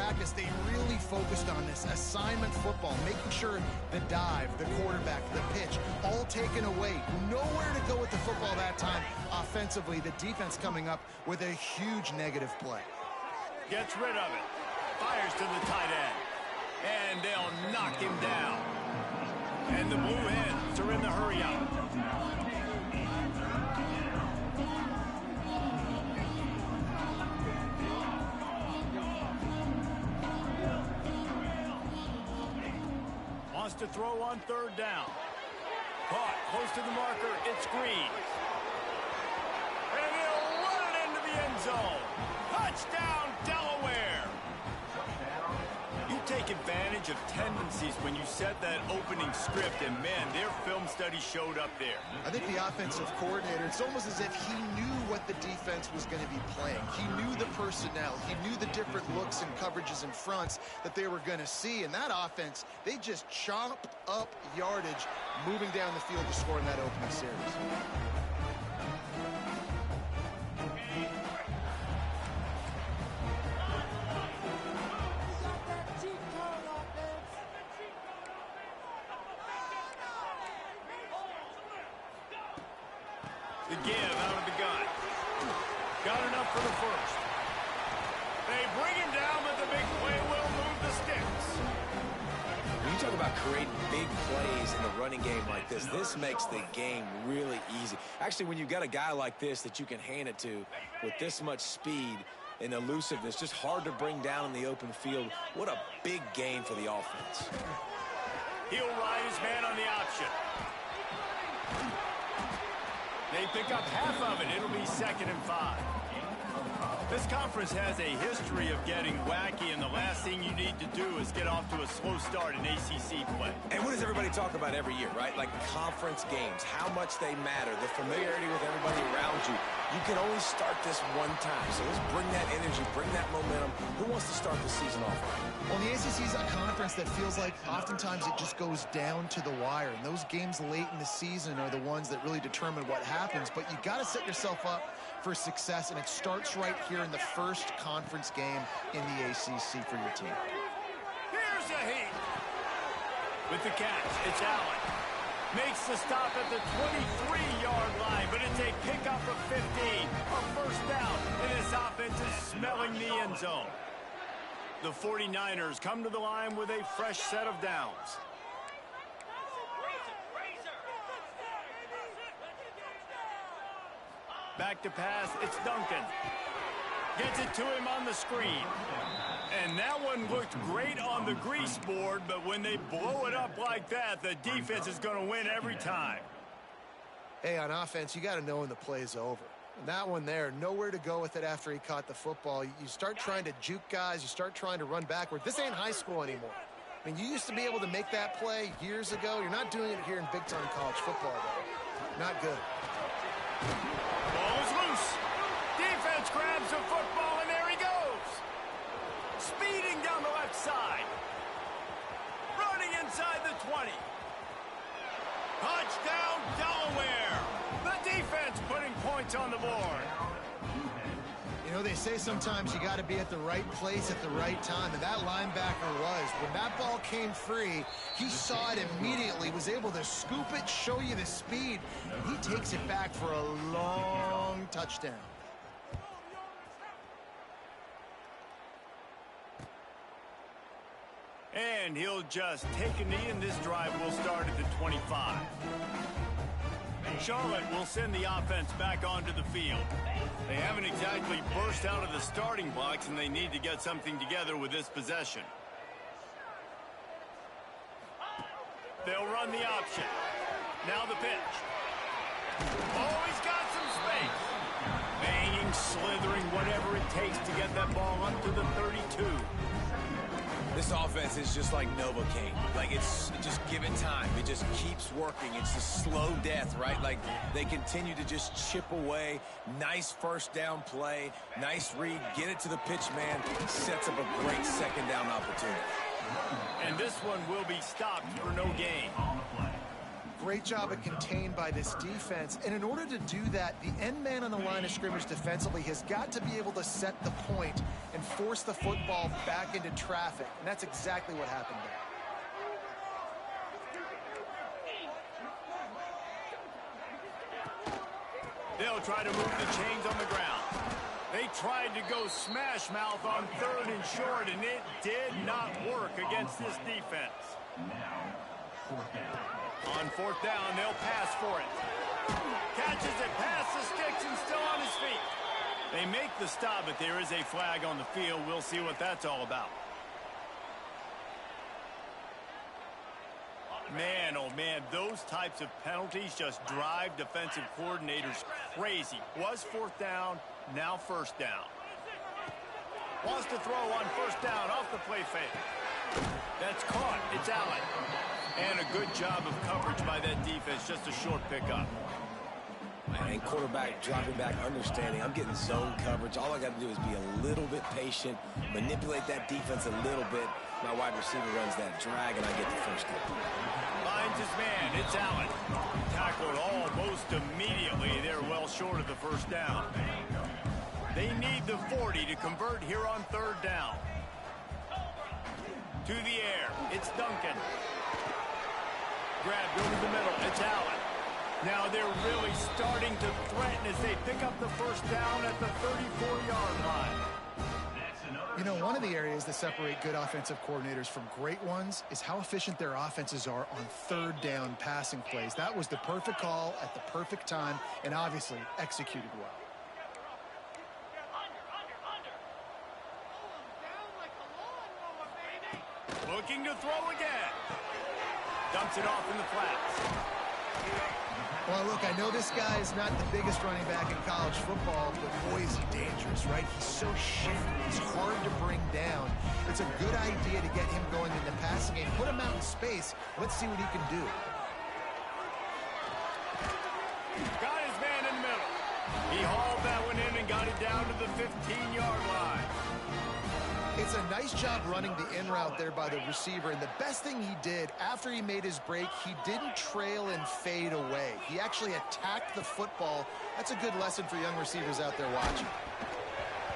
practice, they really focused on this assignment football, making sure the dive, the quarterback, the pitch, all taken away. Nowhere to go with the football that time. Offensively, the defense coming up with a huge negative play. Gets rid of it. Fires to the tight end. And they'll knock him down. And the Blue Hens are in the hurry out. Wants to throw on third down. Caught close to the marker. It's Green. And he'll run it into the end zone. Touchdown, Delaware. You take advantage of tendencies when you set that opening script, and man, their film study showed up there. I think the offensive coordinator, it's almost as if he knew what the defense was going to be playing. He knew the personnel. He knew the different looks and coverages and fronts that they were going to see. And that offense, they just chopped up yardage moving down the field to score in that opening series. The give out of the gun. Got enough for the first. They bring him down, but the big play will move the sticks. When you talk about creating big plays in a running game like this makes the game really easy. Actually, when you've got a guy like this that you can hand it to with this much speed and elusiveness, just hard to bring down in the open field, what a big game for the offense. He'll ride his man on the option. They pick up half of it. It'll be 2nd and 5. This conference has a history of getting wacky, and the last thing you need to do is get off to a slow start in ACC play. And what does everybody talk about every year, right? Like conference games, how much they matter, the familiarity with everybody around you. You can only start this one time. So let's bring that energy, bring that momentum. Who wants to start the season off right? Well, the ACC is a conference that feels like oftentimes it just goes down to the wire. And those games late in the season are the ones that really determine what happens. But you got to set yourself up for success, and it starts right here in the first conference game in the ACC for your team. Here's a heat. With the catch, it's Allen. Makes the stop at the 23-yard line, but it's a pickup of 15. A first down, and this offense is smelling the end zone. The 49ers come to the line with a fresh set of downs. Back to pass, it's Duncan. Gets it to him on the screen. And that one looked great on the grease board, but when they blow it up like that, the defense is going to win every time. Hey, on offense, you got to know when the play's over. And that one there, nowhere to go with it after he caught the football. You start trying to juke guys. You start trying to run backward. This ain't high school anymore. I mean, you used to be able to make that play years ago. You're not doing it here in big-time college football, though. Not good. Ball is loose. Defense grabs the football, and there he goes. Speeding down the left side. Running inside the 20. Touchdown, Delaware. The defense putting points on the board. You know, they say sometimes you got to be at the right place at the right time, and that linebacker was. When that ball came free, he saw it immediately, was able to scoop it, show you the speed. He takes it back for a long touchdown. And he'll just take a knee, and this drive will start at the 25. Charlotte will send the offense back onto the field. They haven't exactly burst out of the starting blocks, and they need to get something together with this possession. They'll run the option. Now the pitch. Oh, he's got some space. Banging, slithering, whatever it takes to get that ball up to the 32. This offense is just like Novocaine. Like, it's just give it time. It just keeps working. It's a slow death, right? Like, they continue to just chip away. Nice first down play. Nice read. Get it to the pitch man. Sets up a great second down opportunity. And this one will be stopped for no gain. great job of contained by this defense. And in order to do that, the end man on the line of scrimmage defensively has got to be able to set the point and force the football back into traffic. And that's exactly what happened there. They'll try to move the chains on the ground. They tried to go smash mouth on 3rd and short, and it did not work against this defense. On 4th down, they'll pass for it. Catches it past the sticks and still on his feet. They make the stop, but there is a flag on the field. We'll see what that's all about. Man, oh man, those types of penalties just drive defensive coordinators crazy. Was 4th down, now 1st down. Wants to throw on 1st down off the play fake. That's caught. It's Allen. And a good job of coverage by that defense. Just a short pickup. And quarterback dropping back, understanding I'm getting zone coverage. All I got to do is be a little bit patient, manipulate that defense a little bit. My wide receiver runs that drag, and I get the 1st down. Finds his man. It's Allen. Tackled almost immediately. They're well short of the 1st down. They need the 40 to convert here on 3rd down. To the air. It's Duncan. Grabbed over the middle. It's Allen. Now they're really starting to threaten as they pick up the 1st down at the 34-yard line. You know, one of the areas that separate good offensive coordinators from great ones is how efficient their offenses are on 3rd down passing plays. That was the perfect call at the perfect time and obviously executed well. Looking to throw again. Dumps it off in the flats. Well, look, I know this guy is not the biggest running back in college football, but boy, is he dangerous, right? He's so shifty. He's hard to bring down. It's a good idea to get him going in the passing game. Put him out in space. Let's see what he can do. Got his man in the middle. He hauled that one in and got it down to the 15-yard line. It's a nice job running the in route there by the receiver, and the best thing he did after he made his break, he didn't trail and fade away. He actually attacked the football. That's a good lesson for young receivers out there watching.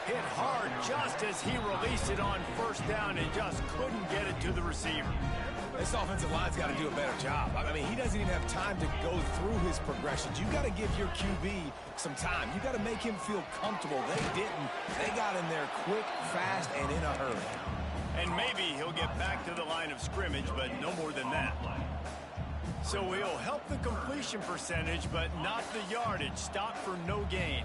Hit hard just as he released it on 1st down and just couldn't get it to the receiver. This offensive line's got to do a better job. I mean, he doesn't even have time to go through his progressions. You got to give your QB some time. You got to make him feel comfortable. They didn't. They got in there quick, fast, and in a hurry. And maybe he'll get back to the line of scrimmage, but no more than that. So he'll help the completion percentage, but not the yardage. Stop for no gain.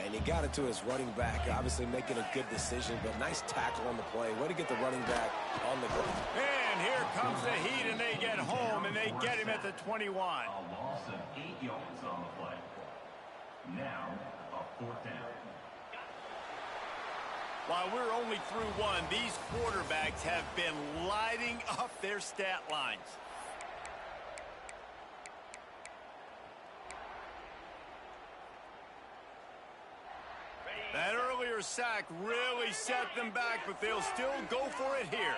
And he got it to his running back, obviously making a good decision, but nice tackle on the play. Way to get the running back on the ground. And here comes the heat, and they get home, and they get him at the 21. A loss of 8 yards on the play. Now, a 4th down. While we're only through one, these quarterbacks have been lighting up their stat lines. That earlier sack really set them back, but they'll still go for it here.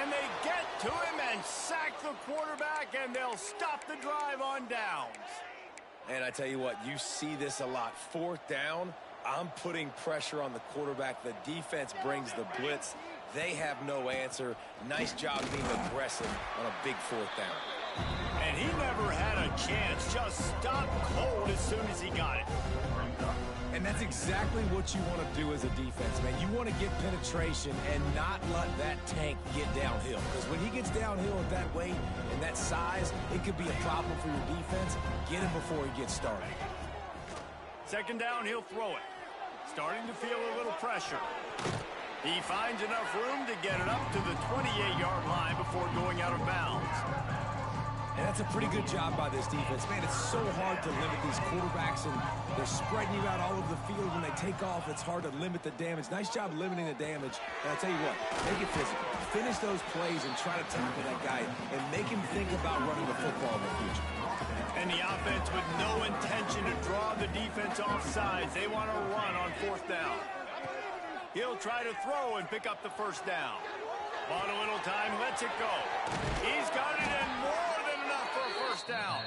And they get to him and sack the quarterback, and they'll stop the drive on downs. And I tell you what, you see this a lot. 4th down, I'm putting pressure on the quarterback. The defense brings the blitz. They have no answer. Nice job being aggressive on a big 4th down. And he never had a chance. Just stopped cold as soon as he got it. And that's exactly what you want to do as a defense, man. You want to get penetration and not let that tank get downhill. Because when he gets downhill at that weight and that size, it could be a problem for your defense. Get him before he gets started. 2nd down, he'll throw it. Starting to feel a little pressure. He finds enough room to get it up to the 28-yard line before going out of bounds. And that's a pretty good job by this defense. Man, it's so hard to limit these quarterbacks, and they're spreading you out all over the field. When they take off, it's hard to limit the damage. Nice job limiting the damage. And I'll tell you what, make it physical. Finish those plays and try to tackle that guy and make him think about running the football in the future. And the offense with no intention to draw the defense off sides. They want to run on 4th down. He'll try to throw and pick up the first down. Bought a little time, lets it go. He's got it in more than enough for a first down.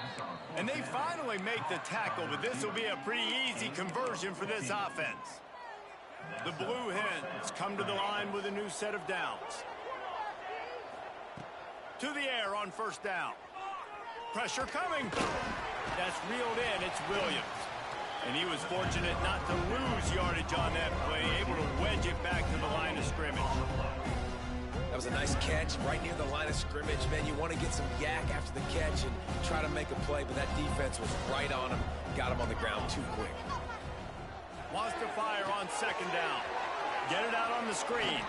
And they finally make the tackle, but this will be a pretty easy conversion for this offense. The Blue Hens come to the line with a new set of downs. To the air on first down. Pressure coming. That's reeled in. It's Williams. And he was fortunate not to lose yardage on that play, able to wedge it back to the line of scrimmage. That was a nice catch right near the line of scrimmage. Man, you want to get some yak after the catch and try to make a play, but that defense was right on him. Got him on the ground too quick. Wants to fire on second down. Get it out on the screen.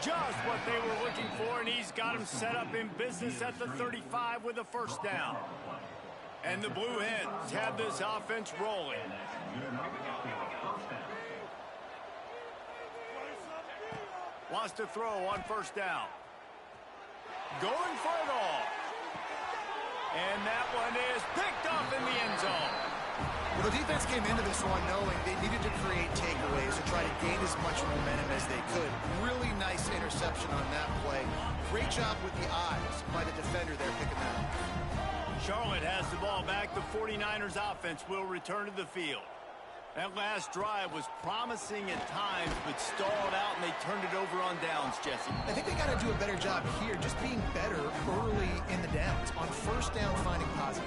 Just what they were looking for, and he's got him set up in business at the 35 with a first down. And the Blue Hens have this offense rolling. Wants to throw on first down. Going for it all. And that one is picked off in the end zone. Well, the defense came into this one knowing they needed to create takeaways to try to gain as much momentum as they could. Really nice interception on that play. Great job with the eyes by the defender there picking that up. Charlotte has the ball back. The 49ers offense will return to the field. That last drive was promising at times, but stalled out, and they turned it over on downs, Jesse. I think they got to do a better job here, just being better early in the downs. On first down, finding positive.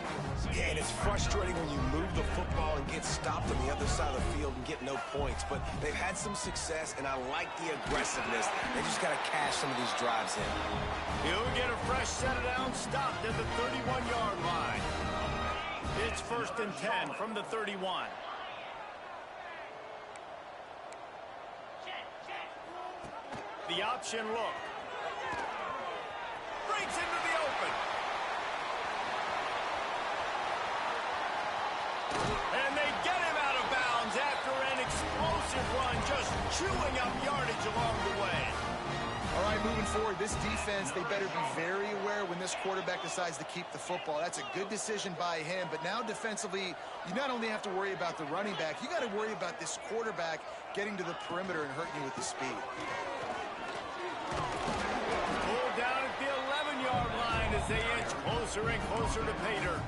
Yeah, and it's frustrating when you move the football and get stopped on the other side of the field and get no points. But they've had some success, and I like the aggressiveness. They just got to cash some of these drives in. He'll get a fresh set of downs, stopped at the 31-yard line. It's 1st and 10 from the 31. The option look. Breaks into the open. And they get him out of bounds after an explosive run, just chewing up yardage along the way. All right, moving forward, this defense, they better be very aware when this quarterback decides to keep the football. That's a good decision by him, but now defensively, you not only have to worry about the running back, you got to worry about this quarterback getting to the perimeter and hurting you with the speed. Pulled down at the 11-yard line as they inch closer and closer to pay dirt.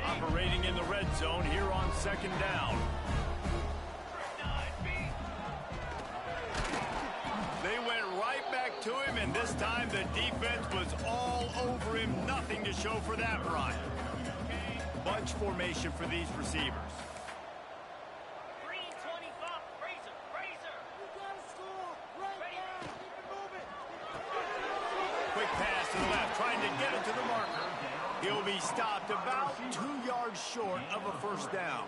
Operating in the red zone here on second down. They went right back to him, and this time the defense was all over him. Nothing to show for that run. Bunch formation for these receivers. Quick pass to the left, trying to get it to the marker. He'll be stopped about 2 yards short of a first down.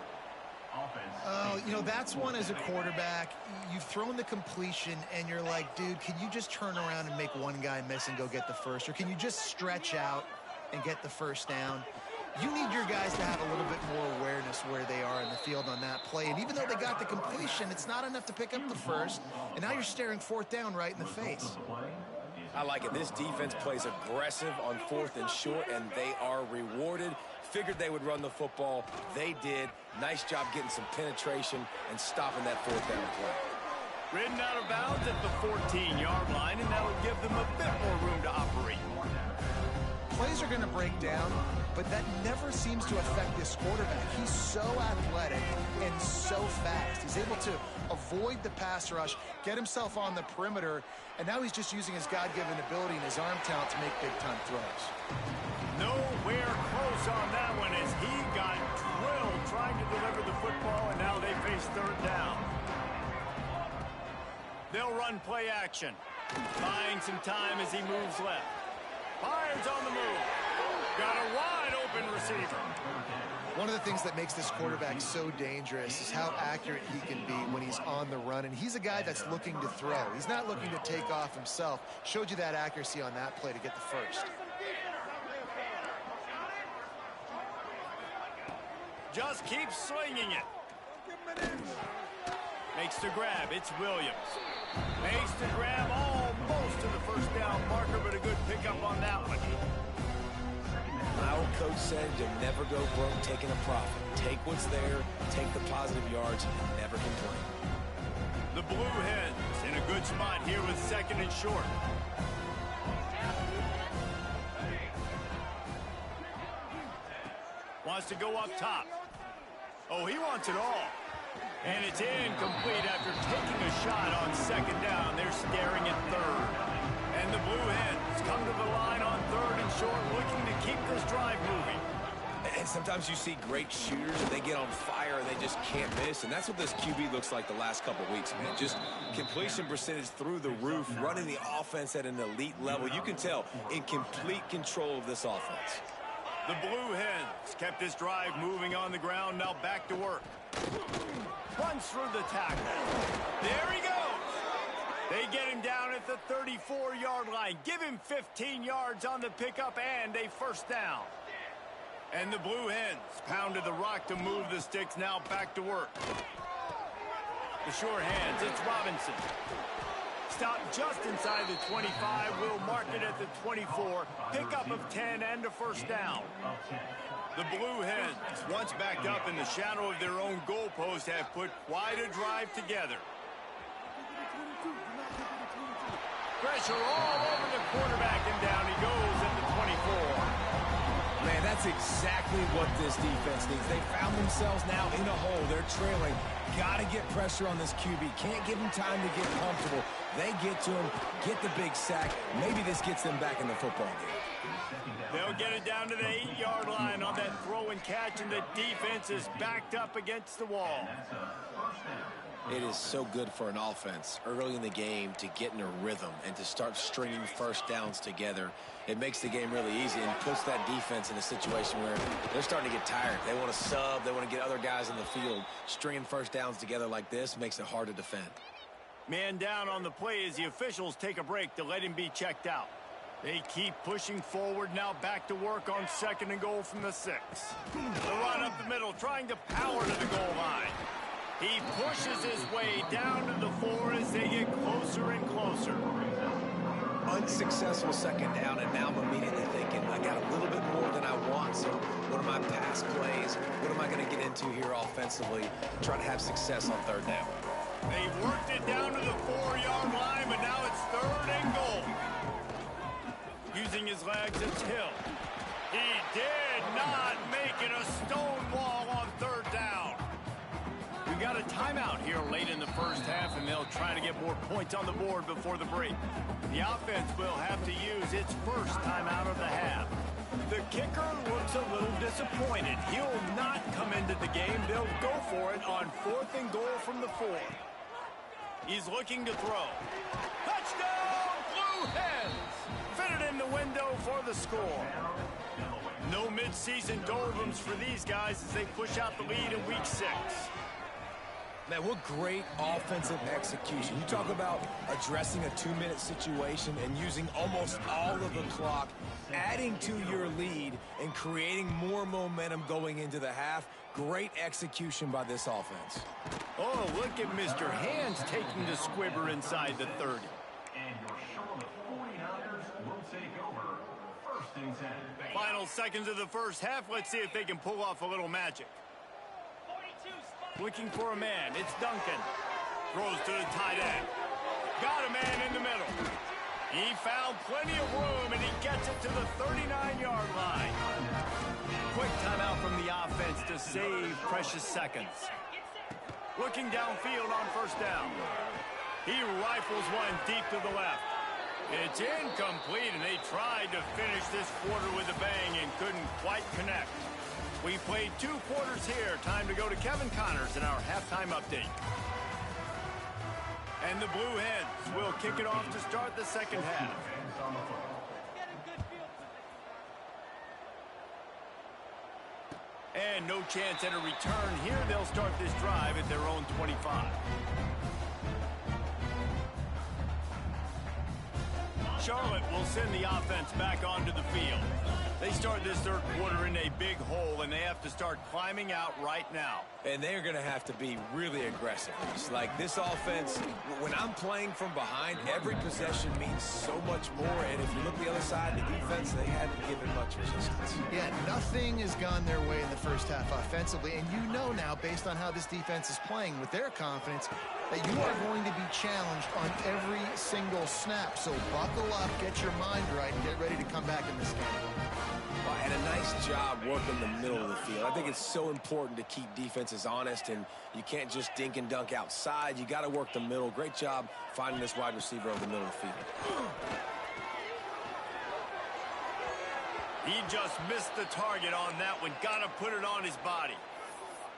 You know, that's one as a quarterback. You've thrown the completion, and you're like, dude, can you just turn around and make one guy miss and go get the first? Or can you just stretch out and get the first down? You need your guys to have a little bit more awareness where they are in the field on that play. And even though they got the completion, it's not enough to pick up the first. And now you're staring fourth down right in the face. I like it. This defense plays aggressive on 4th and short, and they are rewarded. Figured they would run the football. They did. Nice job getting some penetration and stopping that 4th down play. Ridden out of bounds at the 14-yard line, and that will give them a bit more room to operate. Plays are going to break down, but that never seems to affect this quarterback. He's so athletic and so fast. He's able to avoid the pass rush, get himself on the perimeter, and now he's just using his God-given ability and his arm talent to make big-time throws. Nowhere close on that one as he got drilled trying to deliver the football, and now they face third down. They'll run play action. Buying some time as he moves left. Fires on the move. Got a wide open receiver. One of the things that makes this quarterback so dangerous is how accurate he can be when he's on the run. And he's a guy that's looking to throw. He's not looking to take off himself. Showed you that accuracy on that play to get the first. Just keeps swinging it. Makes the grab. It's Williams. Makes the grab almost to the first down marker, but a good pickup on that one. I will coach said, you'll never go broke taking a profit. Take what's there, take the positive yards, and never complain. The Blue Hens in a good spot here with 2nd and short. Wants to go up top. Oh, he wants it all. And it's incomplete after taking a shot on 2nd down. They're staring at 3rd. And the Blue Hens come to the line on 3rd and short, looking to keep this drive moving. And sometimes you see great shooters and they get on fire and they just can't miss. And that's what this QB looks like the last couple weeks, man. Just completion percentage through the roof, running the offense at an elite level. You can tell in complete control of this offense. The Blue Hens kept this drive moving on the ground. Now back to work. Runs through the tackle. There he goes. They get him down at the 34-yard line. Give him 15 yards on the pickup and a 1st down. And the Blue Hens pounded the rock to move the sticks. Now back to work. The sure hands. It's Robinson. Stopped just inside the 25. Will mark it at the 24. Pickup of 10 and a 1st down. The Blue Hens, once backed up in the shadow of their own goalpost, have put quite a drive together. Pressure all over the quarterback, and down he goes at the 24. Man, that's exactly what this defense needs. They found themselves now in a hole. They're trailing. Got to get pressure on this QB. Can't give him time to get comfortable. They get to him, get the big sack. Maybe this gets them back in the football game. They'll get it down to the 8-yard line on that throw and catch, and the defense is backed up against the wall. It is so good for an offense early in the game to get in a rhythm and to start stringing 1st downs together. It makes the game really easy and puts that defense in a situation where they're starting to get tired. They want to sub. They want to get other guys in the field. Stringing 1st downs together like this makes it hard to defend. Man down on the play as the officials take a break to let him be checked out. They keep pushing forward, now back to work on 2nd and goal from the 6. The run up the middle, trying to power to the goal line. He pushes his way down to the 4 as they get closer and closer. Unsuccessful 2nd down, and now I'm immediately thinking, I got a little bit more than I want, so what are my pass plays? What am I going to get into here offensively? Try to have success on 3rd down. They worked it down to the 4-yard line, but now it's 3rd and goal. Using his legs, it's Hill. He did not make it a stone wall on 3rd down. We got a timeout here late in the 1st half, and they'll try to get more points on the board before the break. The offense will have to use its 1st timeout of the half. The kicker looks a little disappointed. He'll not come into the game. They'll go for it on 4th and goal from the 4. He's looking to throw. Touchdown, Blue Hens! Fitted in the window for the score. No midseason doldrums for these guys as they push out the lead in week 6. Man, what great offensive execution. You talk about addressing a 2-minute situation and using almost all of the clock, adding to your lead and creating more momentum going into the half. Great execution by this offense. Oh, look at Mr. Hands taking the squibber inside the 30. And your Charlotte 49ers will take over 1st and 10. Final seconds of the 1st half. Let's see if they can pull off a little magic. Looking for a man. It's Duncan. Throws to the tight end. Got a man in the middle. He found plenty of room, and he gets it to the 39-yard line. Quick timeout from the offense to save precious seconds. Looking downfield on 1st down. He rifles one deep to the left. It's incomplete, and they tried to finish this quarter with a bang and couldn't quite connect. We played 2 quarters here. Time to go to Kevin Connors in our halftime update. And the Blue Hens will kick it off to start the 2nd half. And no chance at a return here. They'll start this drive at their own 25. Charlotte will send the offense back onto the field. They start this third quarter in a big hole, and they have to start climbing out right now. And they're going to have to be really aggressive. It's like this offense, when I'm playing from behind, every possession means so much more. And if you look the other side, the defense, they haven't given much resistance. Yeah, nothing has gone their way in the first half offensively. And you know now, based on how this defense is playing with their confidence, that you are going to be challenged on every single snap. So buckle up, get your mind right, and get ready to come back in this game. Well, and a nice job working the middle of the field. I think it's so important to keep defenses honest, and you can't just dink and dunk outside. You got to work the middle. Great job finding this wide receiver over the middle of the field. He just missed the target on that one. Got to put it on his body.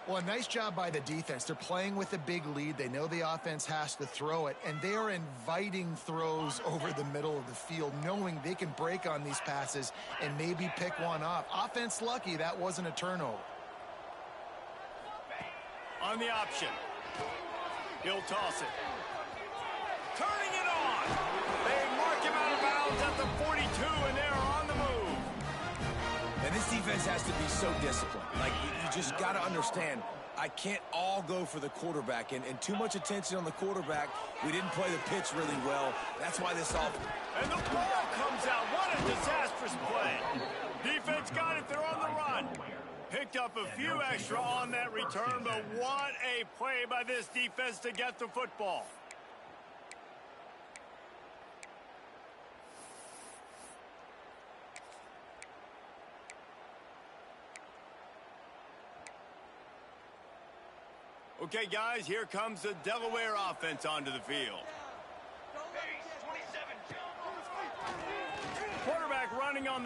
Well, a nice job by the defense. They're playing with a big lead. They know the offense has to throw it, and they are inviting throws over the middle of the field, knowing they can break on these passes and maybe pick one off. Offense lucky that wasn't a turnover. On the option. He'll toss it. Turning it on. They mark him out of bounds at the 42, and they're on the move. And this defense has to be so disciplined. Like, you just got to understand, I can't all go for the quarterback. And too much attention on the quarterback. We didn't play the pitch really well. That's why this offense... And the ball comes out. What a disastrous play. Defense got it. They're on the run. Picked up a few extra on that return, but what a play by this defense to get the football. Okay, guys, here comes the Delaware offense onto the field. Quarterback running on